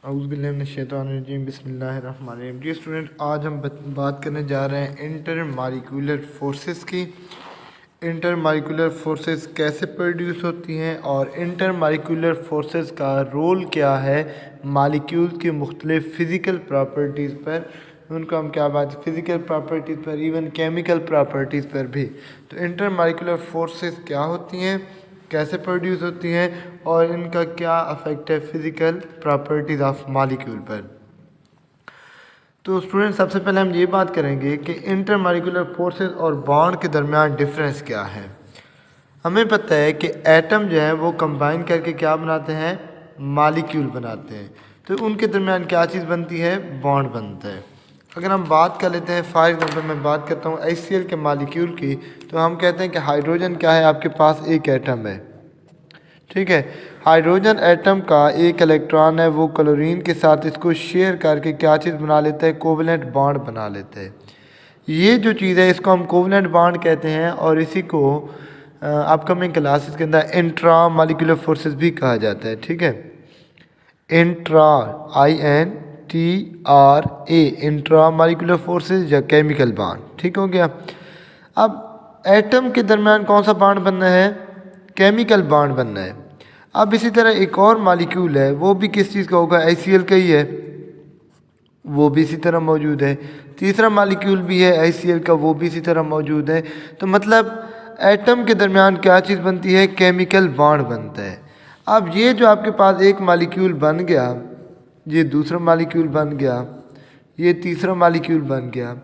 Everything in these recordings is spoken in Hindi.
औज़ुबिल्लाहिमिनश्शैतानिर्रजीम बिस्मिल्लाहिर्रहमानिर्रहीम। जी स्टूडेंट, आज हम बात करने जा रहे हैं इंटर मालिक्यूलर फोर्सेस की। इंटर मालिक्यूलर फोर्सेस कैसे प्रोड्यूस होती हैं और इंटर मालिक्यूलर फोर्सेस का रोल क्या है मालिक्यूल की मुख्तलिफ फ़िज़िकल प्रॉपर्टीज़ पर। उनको हम क्या बात फ़िज़िकल प्रॉपर्टीज़ पर, इवन केमिकल प्रॉपर्टीज़ पर भी। तो इंटर मालिक्यूलर फोर्सेस क्या होती हैं, कैसे प्रोड्यूस होती हैं और इनका क्या अफेक्ट है फिज़िकल प्रॉपर्टीज़ ऑफ मॉलिक्यूल पर। तो स्टूडेंट, सबसे पहले हम ये बात करेंगे कि इंटर मॉलिक्यूलर फोर्सेस और बॉन्ड के दरमियान डिफरेंस क्या है। हमें पता है कि एटम जो है वो कंबाइन करके क्या बनाते हैं, मॉलिक्यूल बनाते हैं। तो उनके दरमियान क्या चीज़ बनती है, बॉन्ड बनता है। अगर हम बात कर लेते हैं, फॉर एग्जांपल मैं बात करता हूँ HCl के मॉलिक्यूल की, तो हम कहते हैं कि हाइड्रोजन क्या है, आपके पास एक एटम है, ठीक है। हाइड्रोजन एटम का एक इलेक्ट्रॉन है, वो क्लोरीन के साथ इसको शेयर करके क्या चीज़ बना लेता है, कोवलेंट बॉन्ड बना लेता है। ये जो चीज़ है इसको हम कोवलेंट बॉन्ड कहते हैं और इसी को अपकमिंग क्लासेस के अंदर इंट्रा मॉलिक्यूलर फोर्सेस भी कहा जाता है, ठीक है। Intra INTRA intra molecular forces या केमिकल बॉन्ड, ठीक हो गया। अब एटम के दरमियान कौन सा बॉन्ड बनना है, केमिकल बॉन्ड बनना है। अब इसी तरह एक और मॉलिक्यूल है, वो भी किस चीज़ का होगा, HCl का ही है, वो भी इसी तरह मौजूद है। तीसरा मॉलिक्यूल भी है HCl का, वो भी इसी तरह मौजूद है। तो मतलब एटम के दरमियान क्या चीज़ बनती है, केमिकल बॉन्ड बनता है। अब ये जो आपके पास एक मॉलिक्यूल बन गया, ये दूसरा मॉलिक्यूल बन गया, ये तीसरा मॉलिक्यूल बन गया।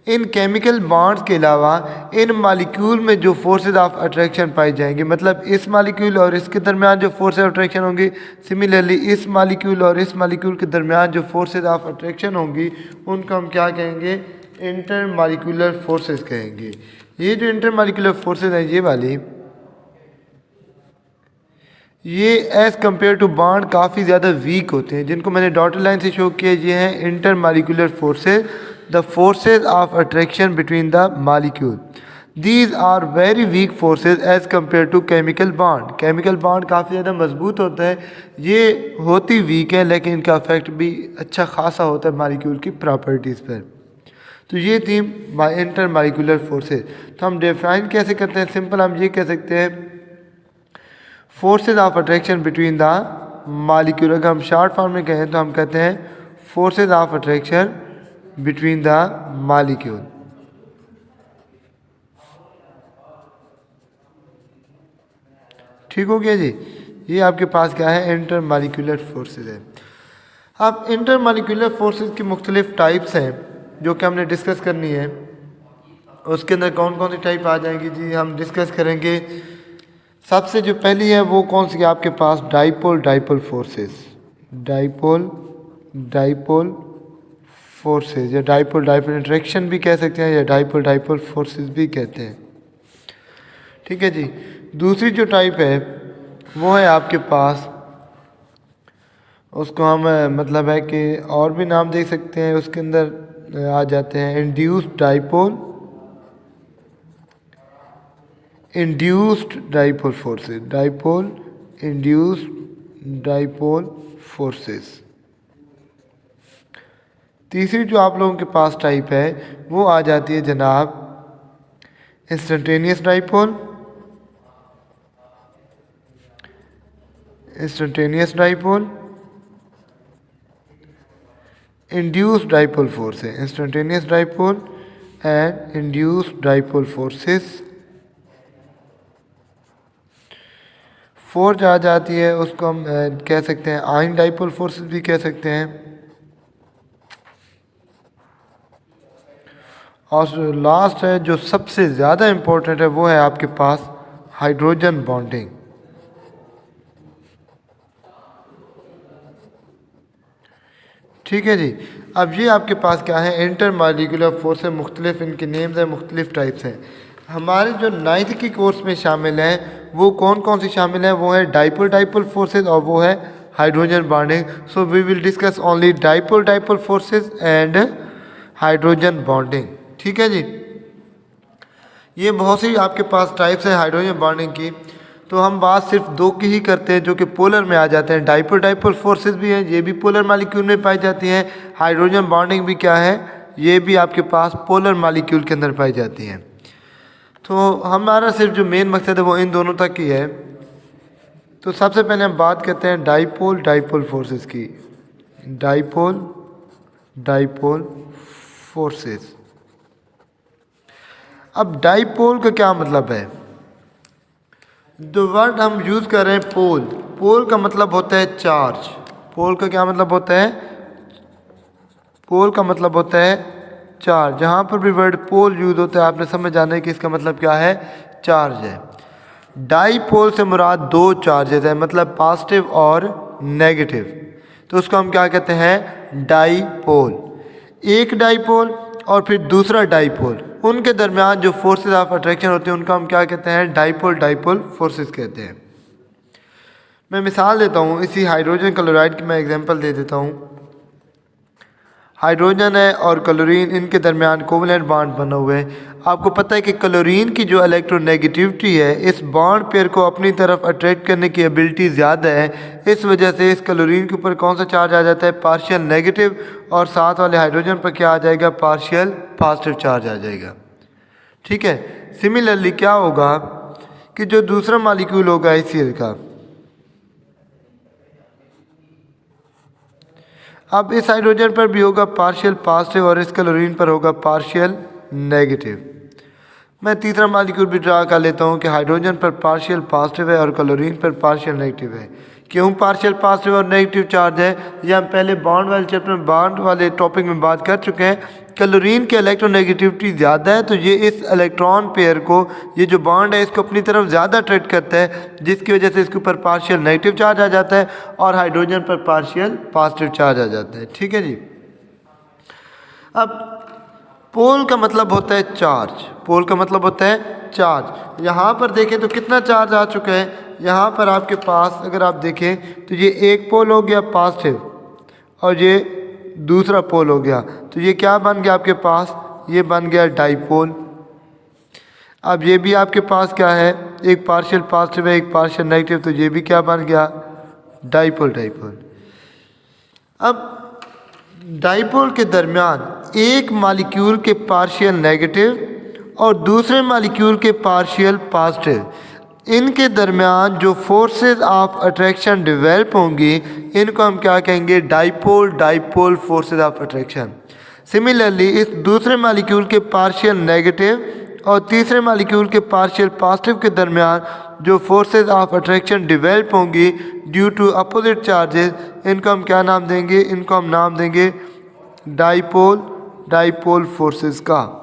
इन केमिकल बॉन्ड्स के अलावा इन मॉलिक्यूल में जो फोर्सेस ऑफ अट्रैक्शन पाई जाएंगी, मतलब इस मॉलिक्यूल और इसके दरमियान जो फोर्सेस ऑफ अट्रैक्शन होंगी, सिमिलरली इस मॉलिक्यूल और इस मॉलिक्यूल के दरमियान जो फोर्सेस ऑफ अट्रैक्शन होंगी, उनको हम क्या कहेंगे, इंटर मॉलिक्यूलर फोर्सेस कहेंगे। ये जो इंटर मॉलिक्यूलर फोर्सेस हैं, ये वाली, ये एज़ कम्पेयर टू बॉन्ड काफ़ी ज़्यादा वीक होते हैं, जिनको मैंने डॉटेड लाइन से शो किया। ये हैं intermolecular forces, the forces of attraction between the molecule. These are very weak forces as compare to chemical bond. Chemical bond काफ़ी ज़्यादा मजबूत होता है, ये होती वीक है, लेकिन इनका अफेक्ट भी अच्छा खासा होता है मॉलिक्यूल की प्रॉपर्टीज़ पर। तो ये थी इंटर मॉलिक्यूलर फोर्सेस। तो हम डिफाइन कैसे करते हैं, सिंपल हम ये कह सकते हैं, forces of attraction between the molecule. अगर हम शॉर्ट फॉर्म में कहें तो हम कहते हैं forces of attraction between the molecule. ठीक हो गया जी। ये आपके पास क्या है, इंटर मॉलिक्यूलर फोर्सेज है। अब इंटर मॉलिक्यूलर फोर्सेज की मुख्तलिफ टाइप्स हैं जो कि हमने डिस्कस करनी है। उसके अंदर कौन कौन सी टाइप आ जाएंगी जी, हम डिस्कस करेंगे। सबसे जो पहली है वो कौन सी है आपके पास, dipole dipole forces. Dipole dipole forces या डाइपोल डाइपोल इंटरेक्शन भी कह सकते हैं या डाइपोल डाइपोल फोर्सेस भी कहते हैं, ठीक है जी। दूसरी जो टाइप है वो है आपके पास, उसको हम मतलब है कि और भी नाम दे सकते हैं, उसके अंदर आ जाते हैं induced dipole, induced dipole forces, dipole induced dipole forces. तीसरी जो आप लोगों के पास टाइप है वो आ जाती है जनाब instantaneous dipole, instantaneous dipole, induced dipole forces, instantaneous dipole and induced dipole forces. Fourth आ जाती है, उसको हम कह सकते हैं आयन डाइपोल फोर्सेस भी कह सकते हैं। और लास्ट है जो सबसे ज़्यादा इम्पोर्टेंट है, वो है आपके पास हाइड्रोजन बॉन्डिंग। ठीक है जी। अब ये आपके पास क्या है, इंटर मॉलिक्यूलर फोर्स है, मुख्तलिफ इनके नेम्स हैं, मुख्तलिफ टाइप्स हैं। हमारे जो 9th की कोर्स में शामिल हैं वो कौन कौन सी शामिल है, वो है डाइपोल डाइपोल फोर्सेस और वो है hydrogen bonding. So we will discuss only dipole dipole forces and hydrogen bonding, ठीक है जी। ये बहुत सी आपके पास टाइप्स हैं हाइड्रोजन बॉन्डिंग की। तो हम बात सिर्फ दो की ही करते हैं जो कि पोलर में आ जाते हैं। डाइपोल डाइपोल फोर्सेस भी हैं, ये भी पोलर मालिक्यूल में पाई जाती हैं। हाइड्रोजन बॉन्डिंग भी क्या है, ये भी आपके पास पोलर मालिक्यूल के अंदर पाई जाती हैं। तो हमारा सिर्फ जो मेन मकसद है वो इन दोनों तक ही है। तो सबसे पहले हम बात करते हैं डाइपोल डाइपोल फोर्सेस की। Dipole dipole forces. अब डाइपोल का क्या मतलब है? जो वर्ड हम यूज़ कर रहे हैं पोल, पोल का मतलब होता है चार्ज। पोल का क्या मतलब होता है? पोल का मतलब होता है चार्ज। जहाँ पर भी वर्ड पोल यूज़ होता है आपने समझ जाना है कि इसका मतलब क्या है, चार्ज है। डाइपोल से मुराद दो चार्जेस है, मतलब पॉजिटिव और नेगेटिव, तो उसको हम क्या कहते हैं, डाइपोल। एक डाइपोल और फिर दूसरा डाइपोल, उनके दरमियान जो फोर्सेस ऑफ अट्रैक्शन होते हैं उनको हम क्या कहते हैं, डाइपोल डाइपोल फोर्सेस कहते हैं। मैं मिसाल देता हूँ, इसी हाइड्रोजन क्लोराइड की मैं एग्जांपल दे देता हूँ। हाइड्रोजन है और क्लोरीन, इनके दरमियान कोवलेंट बॉन्ड बना हुआ है। आपको पता है कि क्लोरीन की जो इलेक्ट्रोनेगेटिविटी है, इस बॉन्ड पेयर को अपनी तरफ अट्रैक्ट करने की एबिलिटी ज़्यादा है। इस वजह से इस क्लोरीन के ऊपर कौन सा चार्ज आ जाता है, पार्शियल नेगेटिव, और साथ वाले हाइड्रोजन पर क्या आ जाएगा, पार्शियल पॉजिटिव चार्ज आ जाएगा। ठीक है। सिमिलरली क्या होगा कि जो दूसरा मॉलिक्यूल होगा HCl का, अब इस हाइड्रोजन पर भी होगा पार्शियल पॉजिटिव और इस क्लोरीन पर होगा पार्शियल नेगेटिव। मैं तीसरा मॉलिक्यूल भी ड्रा कर लेता हूँ कि हाइड्रोजन पर पार्शियल पॉजिटिव है और क्लोरीन पर पार्शियल नेगेटिव है। क्यों पार्शियल पॉजिटिव और नेगेटिव चार्ज है, ये हम पहले बॉन्ड वाले चैप्टर में, बॉन्ड वाले टॉपिक में बात कर चुके हैं। क्लोरीन की इलेक्ट्रोनेगेटिविटी ज़्यादा है, तो ये इस इलेक्ट्रॉन पेयर को, ये जो बॉन्ड है इसको अपनी तरफ ज़्यादा अट्रैक्ट करता है, जिसकी वजह से इसके ऊपर पार्शियल नेगेटिव चार्ज आ जाता है और हाइड्रोजन पर पार्शियल पॉजिटिव चार्ज आ जाता है। ठीक है जी। अब पोल का मतलब होता है चार्ज। पोल का मतलब होता है चार्ज। यहाँ पर देखें तो कितना चार्ज आ चुका है, यहाँ पर आपके पास अगर आप देखें तो ये एक पोल हो गया पॉजिटिव और ये दूसरा पोल हो गया, तो ये क्या बन गया आपके पास, ये बन गया डाइपोल। अब ये भी आपके पास क्या है, एक पार्शियल पॉजिटिव है एक पार्शियल नेगेटिव, तो ये भी क्या बन गया, डाइपोल डाइपोल। अब डाइपोल के दरमियान एक मॉलिक्यूल के पार्शियल नेगेटिव और दूसरे मॉलिक्यूल के पार्शियल पॉजिटिव, इनके दरमियान जो फोर्सेस ऑफ अट्रैक्शन डेवलप होंगी, इनको हम क्या कहेंगे, dipole dipole forces of attraction. Similarly इस दूसरे मॉलिक्यूल के पार्शियल नेगेटिव और तीसरे मॉलिक्यूल के पार्शियल पॉजिटिव के दरमियान जो फोर्सेस ऑफ अट्रैक्शन डेवलप होंगी ड्यू टू अपोजिट चार्जेस, इनको हम क्या नाम देंगे, इनको हम नाम देंगे डाइपोल डाइपोल फोर्सेस का।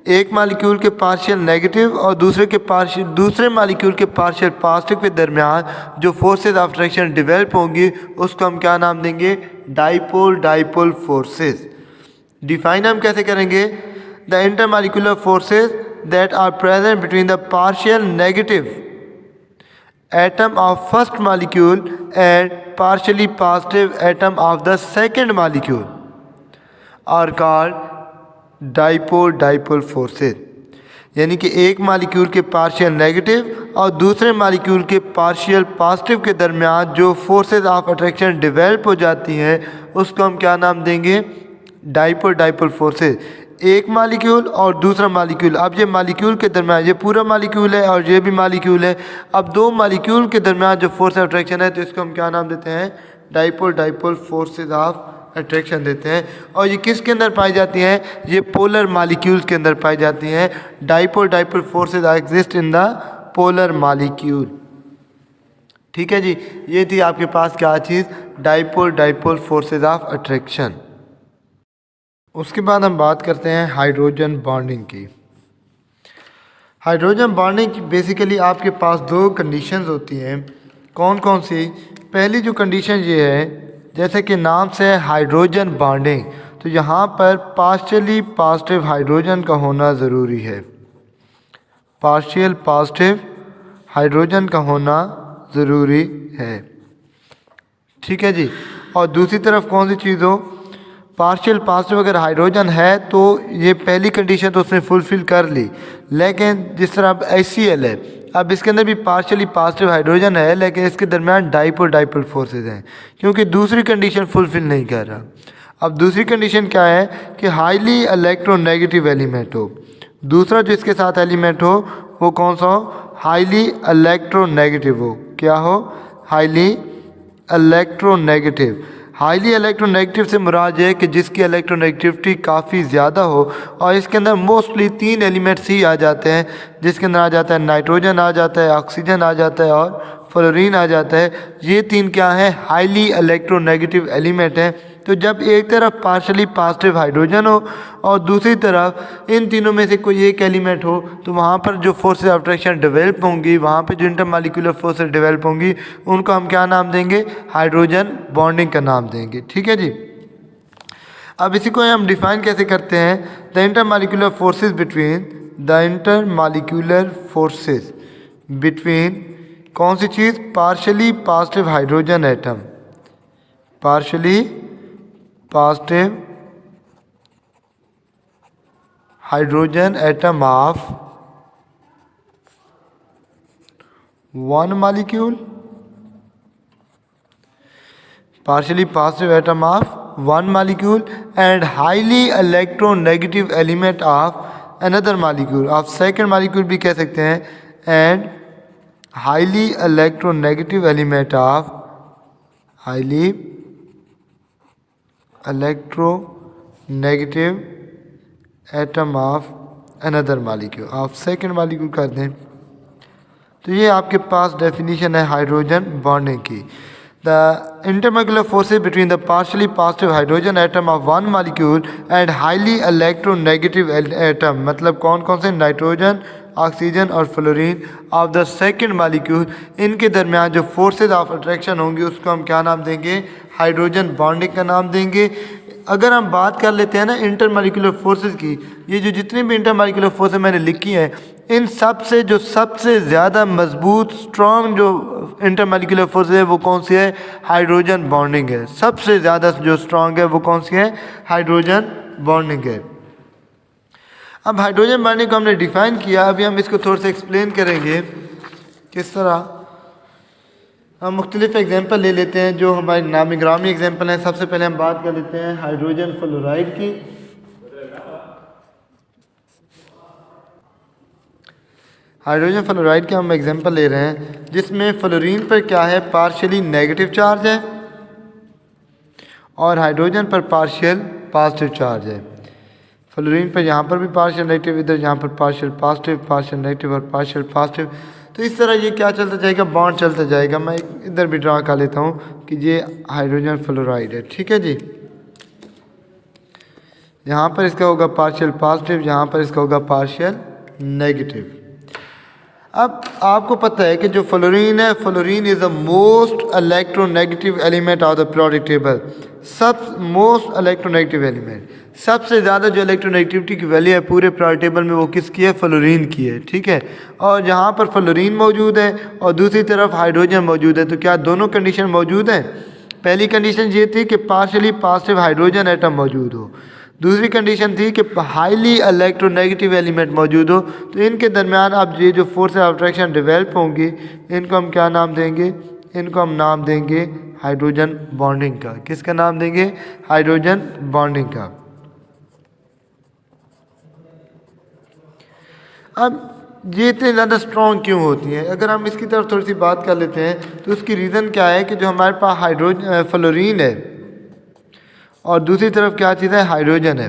एक मॉलिक्यूल के पार्शियल नेगेटिव और दूसरे मॉलिक्यूल के पार्शियल पॉजिटिव के दरमियान जो फोर्सेस ऑफ अट्रैक्शन डेवलप होंगी उसको हम क्या नाम देंगे, डाइपोल डाइपोल फोर्सेस। डिफाइन हम कैसे करेंगे, the intermolecular forces that are present between the partial negative atom of first molecule and partially positive atom of the second molecule are called dipole dipole forces. यानी कि एक मॉलिक्यूल के पार्शियल नेगेटिव और दूसरे मॉलिक्यूल के पार्शियल पॉजिटिव के दरमियान जो फोर्सेस ऑफ अट्रैक्शन डेवलप हो जाती हैं उसको हम क्या नाम देंगे, डाइपोल डाइपोल फोर्सेस। एक मॉलिक्यूल और दूसरा मॉलिक्यूल, अब ये मॉलिक्यूल के दरमियान, ये पूरा मॉलिक्यूल है और ये भी मॉलिक्यूल है, अब दो मॉलिक्यूल के दरमियान जो फोर्स ऑफ अट्रैक्शन है तो इसको हम क्या नाम देते हैं, dipole dipole forces of attraction देते हैं। और ये किसके अंदर पाई जाती हैं, ये पोलर मॉलिक्यूल्स के अंदर पाई जाती हैं। Dipole dipole forces exist in the polar molecule. ठीक है जी, ये थी आपके पास क्या चीज़, dipole dipole forces of attraction. उसके बाद हम बात करते हैं हाइड्रोजन बॉन्डिंग की। हाइड्रोजन बॉन्डिंग की बेसिकली आपके पास दो कंडीशंस होती हैं। कौन कौन सी, पहली जो कंडीशन ये है, जैसे कि नाम से है हाइड्रोजन बॉन्डिंग, तो यहाँ पर पार्शियली पॉजिटिव हाइड्रोजन का होना ज़रूरी है। पार्शियल पॉजिटिव हाइड्रोजन का होना ज़रूरी है। ठीक है जी। और दूसरी तरफ कौन सी चीज़ हो, पार्शियल पॉजिटिव अगर हाइड्रोजन है तो ये पहली कंडीशन तो उसने फुलफ़िल कर ली, लेकिन जिस तरह अब HCl है, अब इसके अंदर भी पार्शियली पॉजिटिव हाइड्रोजन है लेकिन इसके दरमियान डाइपोल डाइपोल फोर्सेस हैं, क्योंकि दूसरी कंडीशन फुलफ़िल नहीं कर रहा। अब दूसरी कंडीशन क्या है कि हाईली इलेक्ट्रोनेगेटिव एलिमेंट हो। दूसरा जो इसके साथ एलिमेंट हो वो कौन सा हो? हाईली इलेक्ट्रोनेगेटिव हो। क्या हो? Highly electronegative. हाईली इलेक्ट्रोनेगेटिव से मुराद है कि जिसकी इलेक्ट्रोनेगेटिविटी काफ़ी ज़्यादा हो, और इसके अंदर मोस्टली 3 एलिमेंट्स ही आ जाते हैं, जिसके अंदर आ जाता है नाइट्रोजन आ जाता है, ऑक्सीजन आ जाता है और फ्लोरीन आ जाता है। ये 3 क्या हैं? हाईली इलेक्ट्रोनेगेटिव एलिमेंट हैं। तो जब एक तरफ पार्शली पॉजिटिव हाइड्रोजन हो और दूसरी तरफ इन तीनों में से कोई एक एलिमेंट हो, तो वहाँ पर जो फोर्सेस ऑफ अट्रैक्शन डेवलप होंगी, वहाँ पे जो इंटरमॉलिक्यूलर फोर्सेस डेवलप होंगी, उनको हम क्या नाम देंगे? हाइड्रोजन बॉन्डिंग का नाम देंगे। ठीक है जी। अब इसी को हम डिफाइन कैसे करते हैं? The intermolecular forces between, the intermolecular forces between कौन सी चीज़? Partially positive hydrogen atom, partially positive hydrogen atom of one molecule, partially positive atom of one molecule and highly electronegative element of another molecule, of second molecule भी कह सकते हैं, and highly electronegative element of highly electronegative atom of another molecule, आप second molecule कर दें। तो ये आपके पास डेफिनेशन है हाइड्रोजन बॉन्डिंग की। The intermolecular forces between the partially positive hydrogen atom of one molecule and highly electronegative atom, मतलब कौन कौन से? नाइट्रोजन, ऑक्सीजन और fluorine of the second molecule, इनके दरमियान जो फोर्सेज ऑफ अट्रैक्शन होंगी उसको हम क्या नाम देंगे? हाइड्रोजन बॉन्डिंग का नाम देंगे। अगर हम बात कर लेते हैं ना इंटरमॉलिक्यूलर फोर्सेस की, ये जो जितनी भी इंटरमॉलिक्यूलर फोर्सेस मैंने लिखी हैं, इन सब से जो सबसे ज़्यादा मजबूत स्ट्रॉन्ग जो इंटरमॉलिक्यूलर फोर्स है वो कौन सी है? हाइड्रोजन बॉन्डिंग है। सबसे ज़्यादा जो स्ट्रॉन्ग है वो कौन सी है? हाइड्रोजन बॉन्डिंग है। अब हाइड्रोजन बॉन्डिंग को हमने डिफाइन किया, अभी हम इसको थोड़ा सा एक्सप्लेन करेंगे किस तरह। हम मुख्तलिफ एग्जाम्पल ले लेते हैं जो हमारे नामी ग्रामी एग्जाम्पल हैं। सबसे पहले हम बात कर लेते हैं हाइड्रोजन फ्लोराइड की। हाइड्रोजन फ्लोराइड के हम एग्जांपल ले रहे हैं जिसमें फ्लोरीन पर क्या है? पार्शियली नेगेटिव चार्ज है और हाइड्रोजन पर पार्शियल पॉजिटिव चार्ज है। फ्लोरीन पर यहाँ पर भी पार्शियल नेगेटिव, इधर यहाँ पर पार्शियल पॉजिटिव, पार्शियल नेगेटिव और पार्शियल पॉजिटिव। तो इस तरह ये क्या चलता जाएगा? बॉन्ड चलता जाएगा। मैं इधर भी ड्रा कर लेता हूँ कि ये हाइड्रोजन फ्लोराइड है। ठीक है जी। यहाँ पर इसका होगा पार्शियल पॉजिटिव, यहाँ पर इसका होगा पार्शियल नेगेटिव। अब आपको पता है कि जो फ्लोरीन है, fluorine is the most electronegative element of the periodic table. सब मोस्ट इलेक्ट्रोनेगेटिव एलिमेंट, सबसे ज़्यादा जो इलेक्ट्रोनेगेटिविटी की वैल्यू है पूरे पीरियोडिक टेबल में वो किसकी है? फ्लोरीन की है। ठीक है। और जहाँ पर फ्लोरीन मौजूद है और दूसरी तरफ हाइड्रोजन मौजूद है, तो क्या दोनों कंडीशन मौजूद हैं? पहली कंडीशन ये थी कि पार्शियली पॉजिटिव हाइड्रोजन एटम मौजूद हो, दूसरी कंडीशन थी कि हाईली इलेक्ट्रोनेगेटिव एलिमेंट मौजूद हो। तो इनके दरमियान अब ये जो फोर्स ऑफ अट्रैक्शन डेवलप होंगी, इनको हम क्या नाम देंगे? इनको हम नाम देंगे हाइड्रोजन बॉन्डिंग का। किसका नाम देंगे? हाइड्रोजन बॉन्डिंग का। अब ये इतने ज़्यादा स्ट्रॉन्ग क्यों होती हैं? अगर हम इसकी तरफ थोड़ी सी बात कर लेते हैं तो उसकी रीज़न क्या है कि जो हमारे पास हाइड्रोजन फ्लोरीन है और दूसरी तरफ क्या चीज़ है? हाइड्रोजन है।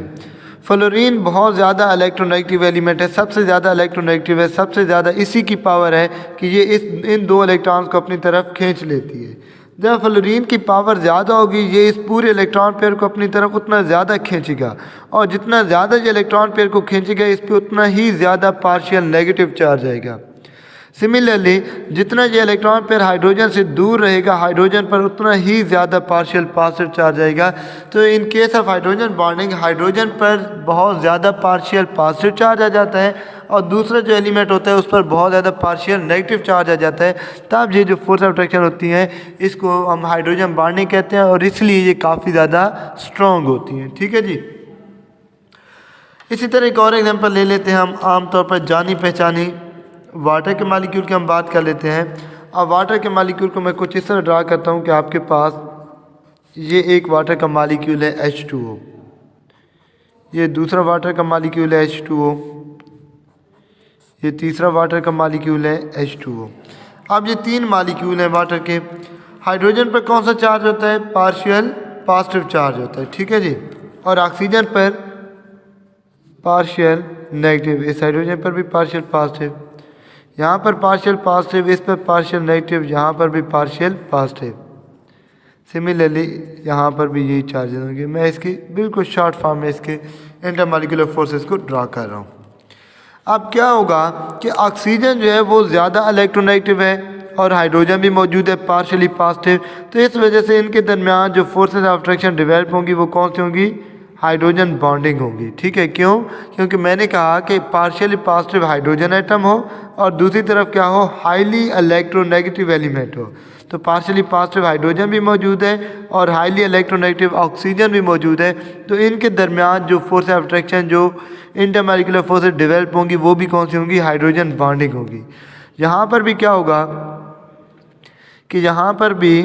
फ्लोरीन बहुत ज़्यादा इलेक्ट्रोनेगेटिव एलिमेंट है, सबसे ज़्यादा इलेक्ट्रोनेगेटिव है, सबसे ज़्यादा इसी की पावर है कि ये इन दो इलेक्ट्रॉन्स को अपनी तरफ खींच लेती है। जब फ्लोरीन की पावर ज़्यादा होगी, ये इस पूरे इलेक्ट्रॉन पेयर को अपनी तरफ उतना ज़्यादा खींचेगा, और जितना ज़्यादा ये इलेक्ट्रॉन पेयर को खींचेगा इस पर उतना ही ज़्यादा पार्शियल नेगेटिव चार्ज आएगा। सिमिलरली जितना ये इलेक्ट्रॉन पेयर हाइड्रोजन से दूर रहेगा हाइड्रोजन पर उतना ही ज़्यादा पार्शियल पॉजिटिव चार्ज आएगा। तो in case of hydrogen bonding hydrogen पर बहुत ज़्यादा पार्शियल पॉजिटिव चार्ज आ जाता है और दूसरा जो एलिमेंट होता है उस पर बहुत ज़्यादा पार्शियल नेगेटिव चार्ज आ जाता है। तब ये जो फोर्स ऑफ अट्रैक्शन होती है इसको हम हाइड्रोजन बॉन्डिंग कहते हैं और इसलिए ये काफ़ी ज़्यादा स्ट्रॉन्ग होती हैं। ठीक है जी। इसी तरह एक और एग्जांपल ले लेते हैं हम, आमतौर पर जानी पहचानी वाटर के मालिक्यूल की हम बात कर लेते हैं। अब वाटर के मालिक्यूल को मैं कुछ इस तरह ड्रा करता हूँ कि आपके पास ये एक वाटर का मालिक्यूल है H2O, ये दूसरा वाटर का मालिक्यूल है H2O, ये तीसरा वाटर का मालिक्यूल है H2O। अब ये तीन मालिक्यूल हैं वाटर के। हाइड्रोजन पर कौन सा चार्ज होता है? पार्शियल पॉजिटिव चार्ज होता है। ठीक है जी। और ऑक्सीजन पर पार्शियल नेगेटिव, इस हाइड्रोजन पर भी पार्शियल पॉजिटिव, यहाँ पर पार्शियल पॉजिटिव, इस पर पार्शियल नेगेटिव, यहाँ पर भी पार्शियल पॉजिटिव। सिमिलरली यहाँ पर भी यही चार्जेस होंगे। मैं इसकी बिल्कुल शॉर्ट फॉर्म में इसके इंटरमॉलिक्यूलर फोर्सेस को ड्रा कर रहा हूँ। अब क्या होगा कि ऑक्सीजन जो है वो ज़्यादा इलेक्ट्रोनेगेटिव है और हाइड्रोजन भी मौजूद है पार्शियली पॉजिटिव। तो इस वजह से इनके दरमियान जो फोर्सेस ऑफ अट्रैक्शन डेवलप होंगी वो कौन सी होंगी? हाइड्रोजन बॉन्डिंग होगी। ठीक है, क्यों? क्योंकि मैंने कहा कि पार्शियली पॉजिटिव हाइड्रोजन एटम हो और दूसरी तरफ क्या हो? हाईली इलेक्ट्रोनेगेटिव एलिमेंट हो। तो पार्शियली पॉजिटिव हाइड्रोजन भी मौजूद है और हाईली इलेक्ट्रोनेगेटिव ऑक्सीजन भी मौजूद है। तो इनके दरमियान जो फोर्स ऑफ अट्रैक्शन, जो इंटरमॉलिक्यूलर फोर्सेस डेवलप होंगी वो भी कौन सी होंगी? हाइड्रोजन बॉन्डिंग होगी। यहाँ पर भी क्या होगा कि यहाँ पर भी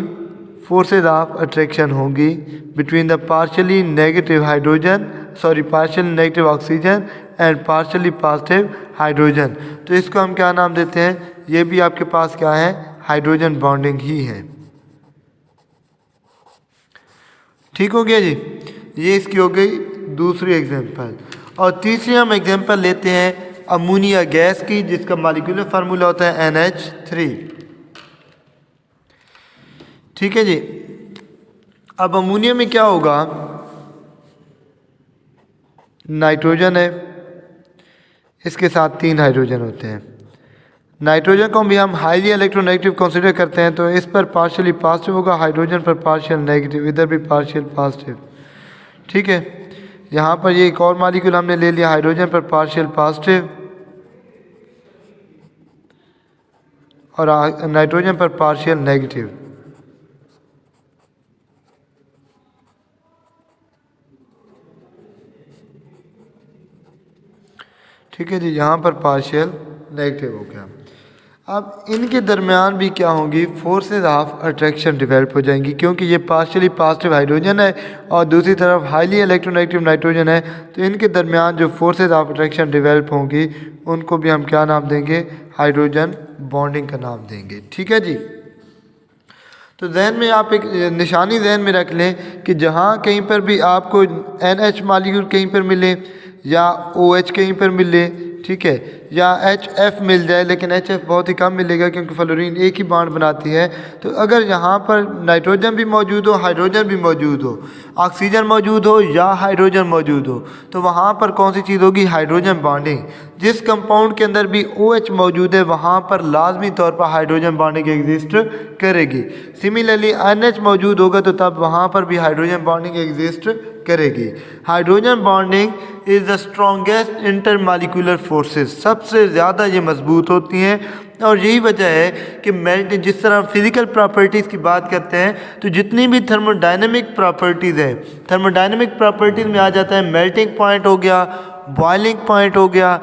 फोर्सेस ऑफ अट्रैक्शन होंगी between the partially negative hydrogen, partially negative oxygen and partially positive hydrogen. तो इसको हम क्या नाम देते हैं? ये भी आपके पास क्या है? हाइड्रोजन बॉन्डिंग ही है। ठीक हो गया जी। ये इसकी हो गई दूसरी एग्जांपल। और तीसरी हम एग्जांपल लेते हैं अमोनिया गैस की, जिसका मॉलिक्यूलर फार्मूला होता है NH3। ठीक है जी। अब अमोनिया में क्या होगा? नाइट्रोजन है, इसके साथ 3 हाइड्रोजन होते हैं। नाइट्रोजन को भी हम हाईली इलेक्ट्रोनेगेटिव कंसीडर करते हैं, तो इस पर पार्शियली पॉजिटिव होगा, हाइड्रोजन पर पार्शियल नेगेटिव, इधर भी पार्शियल पॉजिटिव। ठीक है, यहाँ पर ये एक और मॉलिक्यूल हमने ले लिया, हाइड्रोजन पर पार्शियल पॉजिटिव और नाइट्रोजन पर पार्शियल नेगेटिव। ठीक है जी, यहाँ पर पार्शियल नेगेटिव हो गया। अब इनके दरमियान भी क्या होंगी? फोर्सेस ऑफ अट्रैक्शन डेवलप हो जाएंगी, क्योंकि ये पार्शियली पॉजिटिव हाइड्रोजन है और दूसरी तरफ हाईली इलेक्ट्रोनेगेटिव नाइट्रोजन है। तो इनके दरमियान जो फोर्सेस ऑफ अट्रैक्शन डेवलप होंगी उनको भी हम क्या नाम देंगे? हाइड्रोजन बॉन्डिंग का नाम देंगे। ठीक है जी। तो जहन में आप एक निशानी जहन में रख लें कि जहाँ कहीं पर भी आपको NH मॉलिक्यूल कहीं पर मिले या OH कहीं पर मिले, ठीक है, या HF मिल जाए, लेकिन HF बहुत ही कम मिलेगा क्योंकि फ्लोरीन एक ही बॉन्ड बनाती है। तो अगर यहाँ पर नाइट्रोजन भी मौजूद हो, हाइड्रोजन भी मौजूद हो, ऑक्सीजन मौजूद हो या हाइड्रोजन मौजूद हो, तो वहाँ पर कौन सी चीज़ होगी? Hydrogen bonding. जिस कंपाउंड के अंदर भी OH मौजूद है वहाँ पर लाजमी तौर पर हाइड्रोजन बॉन्डिंग एग्जिस्ट करेगी। सिमिलरली NH मौजूद होगा तो तब वहाँ पर भी हाइड्रोजन बॉन्डिंग एग्जिस्ट करेगी। Hydrogen bonding is the strongest intermolecular forces, सबसे ज़्यादा ये मजबूत होती हैं। और यही वजह है कि मेल्टिंग, जिस तरह फिज़िकल प्रॉपर्टीज़ की बात करते हैं तो जितनी भी थर्मोडायनेमिक प्रॉपर्टीज़ हैं, थर्मोडायनेमिक प्रॉपर्टीज़ में आ जाता है मेल्टिंग पॉइंट हो गया, बॉइलिंग पॉइंट हो गया,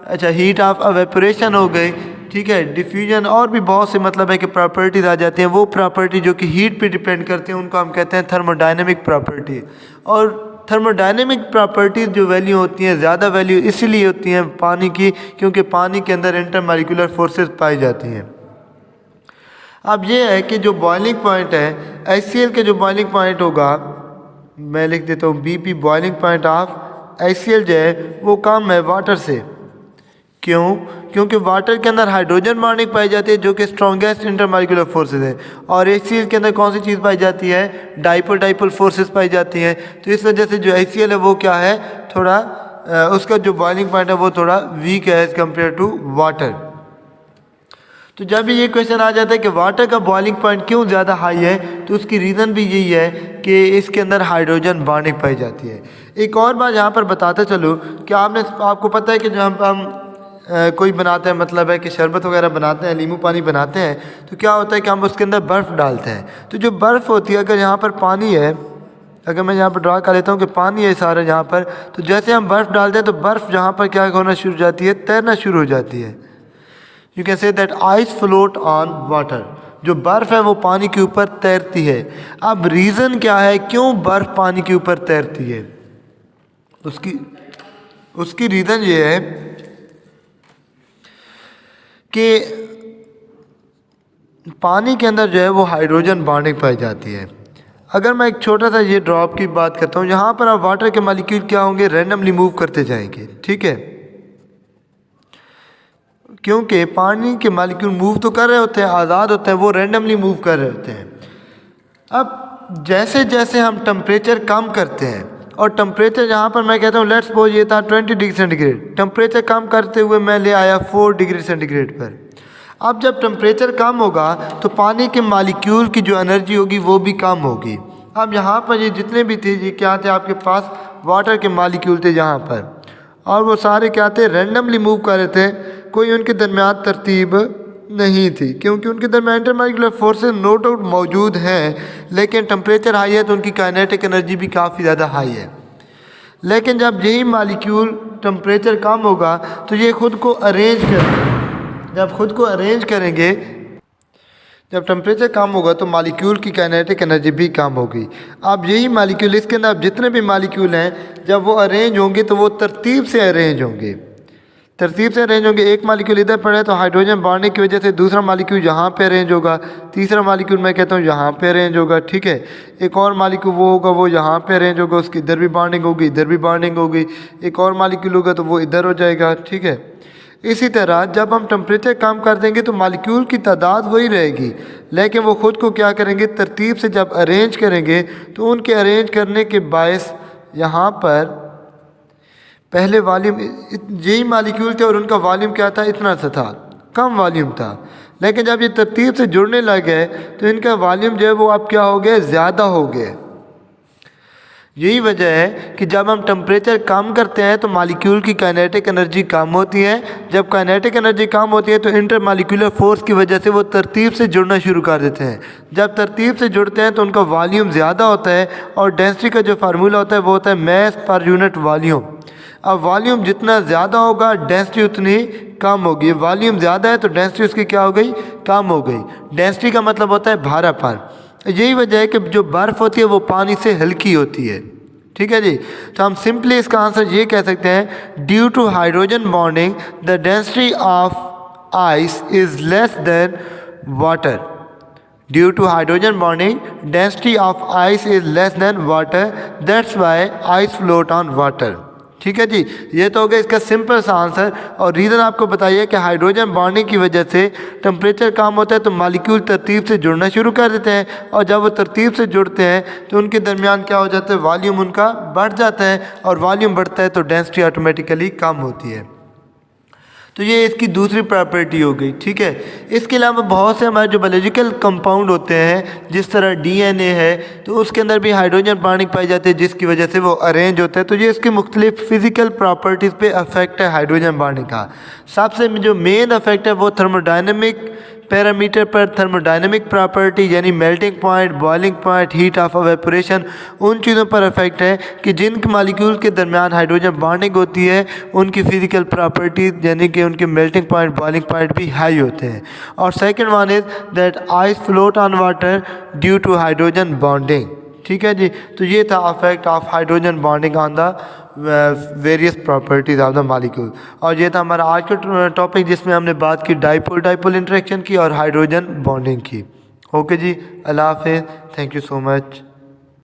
अच्छा हीट ऑफ एवेपोरेशन हो गई, ठीक है, डिफ्यूजन, और भी बहुत से मतलब है कि प्रॉपर्टीज़ आ जाती हैं। वो प्रॉपर्टी जो कि हीट पे डिपेंड करती हैं उनको हम कहते हैं थर्मोडायनेमिक प्रॉपर्टी। और थर्मोडायनेमिक प्रॉपर्टीज़ जो वैल्यू होती हैं, ज़्यादा वैल्यू इसीलिए होती हैं पानी की, क्योंकि पानी के अंदर इंटरमॉलिक्यूलर फोर्सेस पाई जाती हैं। अब ये है कि जो बॉइलिंग पॉइंट है, HCl के जो बॉइलिंग पॉइंट होगा, मैं लिख देता हूँ BP, boiling point of HCl जो है वो कम है वाटर से। क्यों? क्योंकि वाटर के अंदर हाइड्रोजन बॉन्डिंग पाई जाती है जो कि स्ट्रॉन्गेस्ट इंटरमॉलिक्यूलर फोर्सेस है, और HCl के अंदर कौन सी चीज़ पाई जाती है? डाइपोल फोर्सेस पाई जाती हैं। तो इस वजह से जो HCl है वो क्या है? थोड़ा उसका जो बॉइलिंग पॉइंट है वो थोड़ा वीक है एज़ कम्पेयर टू वाटर। तो जब ये क्वेश्चन आ जाता है कि वाटर का बॉइलिंग पॉइंट क्यों ज़्यादा हाई है, तो उसकी रीज़न भी यही है कि इसके अंदर हाइड्रोजन बॉन्डिंग पाई जाती है। एक और बात यहाँ पर बताते चलो कि आपको पता है कि जब हम कोई बनाते हैं, मतलब है कि शरबत वगैरह बनाते हैं, नींबू पानी बनाते हैं, तो क्या होता है कि हम उसके अंदर बर्फ़ डालते हैं। तो जो बर्फ़ होती है, अगर यहाँ पर पानी है, अगर मैं यहाँ पर ड्रा कर लेता हूँ कि पानी है सारा यहाँ पर, तो जैसे हम बर्फ़ डालते हैं तो बर्फ़ जहाँ पर क्या होना शुरू हो जाती है, तैरना शुरू हो जाती है। You can say that ice float on water. जो बर्फ़ है वो पानी के ऊपर तैरती है। अब रीज़न क्या है क्यों बर्फ़ पानी के ऊपर तैरती है? उसकी रीज़न ये है कि पानी के अंदर जो है वो हाइड्रोजन बॉन्डिंग पाई जाती है। अगर मैं एक छोटा सा ये ड्रॉप की बात करता हूँ, यहाँ पर आप वाटर के मॉलिक्यूल क्या होंगे, रैंडमली मूव करते जाएंगे, ठीक है, क्योंकि पानी के मॉलिक्यूल मूव तो कर रहे होते हैं, आज़ाद होते हैं, वो रैंडमली मूव कर रहे होते हैं। अब जैसे जैसे हम टेम्परेचर कम करते हैं, और टेम्परेचर यहाँ पर मैं कहता हूँ लेट्स सपोज ये था 20 डिग्री सेंटीग्रेड, टेम्परेचर कम करते हुए मैं ले आया 4 डिग्री सेंटीग्रेड पर। अब जब टेम्परेचर कम होगा तो पानी के मॉलिक्यूल की जो एनर्जी होगी वो भी कम होगी। अब यहाँ पर ये जितने भी थे, ये क्या थे, आपके पास वाटर के मॉलिक्यूल थे यहाँ पर, और वो सारे क्या थे, रैंडमली मूव कर रहे थे, कोई उनके दरमियान तरतीब नहीं थी, क्योंकि उनके दरमियान इंटरमॉलिक्यूलर फोर्सेस नो डाउट मौजूद हैं, लेकिन टेम्परेचर हाई है तो उनकी काइनेटिक एनर्जी भी काफ़ी ज़्यादा हाई है। लेकिन जब यही मॉलिक्यूल टेम्परेचर कम होगा तो ये खुद को अरेंज करेंगे। जब खुद को अरेंज करेंगे, जब टेम्परेचर कम होगा तो मॉलिक्यूल की काइनेटिक एनर्जी भी कम होगी। अब यही मॉलिक्यूल, इसके अंदर जितने भी मॉलिक्यूल हैं, जब वो अरेंज होंगे तो वो तरतीब से अरेंज होंगे, तरतीब से अरेंज होंगे। एक मॉलिक्यूल इधर पड़े तो हाइड्रोजन बॉन्डिंग की वजह से दूसरा मॉलिक्यूल यहाँ पे अरेंज होगा, तीसरा मॉलिक्यूल मैं कहता हूँ यहाँ पे अरेंज होगा, ठीक है, एक और मॉलिक्यूल वो होगा वो यहाँ पे अरेंज होगा, उसकी इधर भी बॉन्डिंग होगी, इधर भी बॉन्डिंग होगी, एक और मॉलिक्यूल होगा तो वो इधर हो जाएगा, ठीक है। इसी तरह जब हम टेम्परेचर कम कर देंगे तो मॉलिक्यूल की तादाद वही रहेगी, लेकिन वो ख़ुद को क्या करेंगे, तरतीब से जब अरेंज करेंगे तो उनके अरेंज करने के बायस यहाँ पर पहले वॉल्यूम, यही मॉलिक्यूल थे और उनका वॉल्यूम क्या था, इतना सा था, कम वॉल्यूम था, लेकिन जब ये तरतीब से जुड़ने लग गए तो इनका वॉल्यूम जो है वो अब क्या हो गया, ज़्यादा हो गया। यही वजह है कि जब हम टेम्परेचर कम करते हैं तो मॉलिक्यूल की काइनेटिक एनर्जी कम होती है। जब काइनेटिक एनर्जी कम होती है तो इंटरमॉलिक्यूलर फोर्स की वजह से वो तरतीब से जुड़ना शुरू कर देते हैं। जब तरतीब से जुड़ते हैं तो उनका वॉल्यूम ज़्यादा होता है, और डेंसिटी का जो फार्मूला होता है वो होता है मास पर यूनिट वॉल्यूम। अब वॉल्यूम जितना ज़्यादा होगा डेंसिटी उतनी कम होगी। वॉल्यूम ज़्यादा है तो डेंसिटी उसकी क्या हो गई, कम हो गई। डेंसिटी का मतलब होता है भारापन। यही वजह है कि जो बर्फ़ होती है वो पानी से हल्की होती है, ठीक है जी। तो हम सिंपली इसका आंसर ये कह सकते हैं, due to hydrogen bonding the density of ice is less than water. Due to hydrogen bonding density of ice is less than water, that's why ice float on water. ठीक है जी, ये तो हो गया इसका सिंपल सा आंसर। और रीज़न आपको बताइए कि हाइड्रोजन बॉन्डिंग की वजह से टेम्परेचर कम होता है तो मॉलिक्यूल तरतीब से जुड़ना शुरू कर देते हैं, और जब वो तरतीब से जुड़ते हैं तो उनके दरमियान क्या हो जाता है, वॉल्यूम उनका बढ़ जाता है, और वॉल्यूम बढ़ता है तो डेंसिटी ऑटोमेटिकली कम होती है। तो ये इसकी दूसरी प्रॉपर्टी हो गई, ठीक है। इसके अलावा बहुत से हमारे जो बायोलॉजिकल कंपाउंड होते हैं, जिस तरह डीएनए है, तो उसके अंदर भी हाइड्रोजन बॉन्डिंग पाई जाती है, जिसकी वजह से वो अरेंज होता है। तो ये इसके मुख्तलिफ फिजिकल प्रॉपर्टीज़ पे अफेक्ट है हाइड्रोजन बॉन्डिंग का। सबसे जो मेन अफेक्ट है वो थर्मोडायनेमिक पैरामीटर पर, थर्मोडायनेमिक प्रॉपर्टी यानी melting point, boiling point, heat of evaporation, उन चीज़ों पर इफेक्ट है कि जिन मॉलिक्यूल के दरमियान हाइड्रोजन बॉन्डिंग होती है उनकी फिजिकल प्रॉपर्टीज यानी कि उनके मेल्टिंग पॉइंट, बॉइलिंग पॉइंट भी हाई होते हैं। और second one is that ice float on water due to hydrogen bonding, ठीक है जी। तो ये था affect of hydrogen bonding on the various properties of the molecule. और ये था हमारा आज का टॉपिक, जिसमें हमने बात की डाइपोल इंटरेक्शन की और हाइड्रोजन बॉन्डिंग की। ओके जी, अल्लाह हाफिज़, थैंक यू सो मच।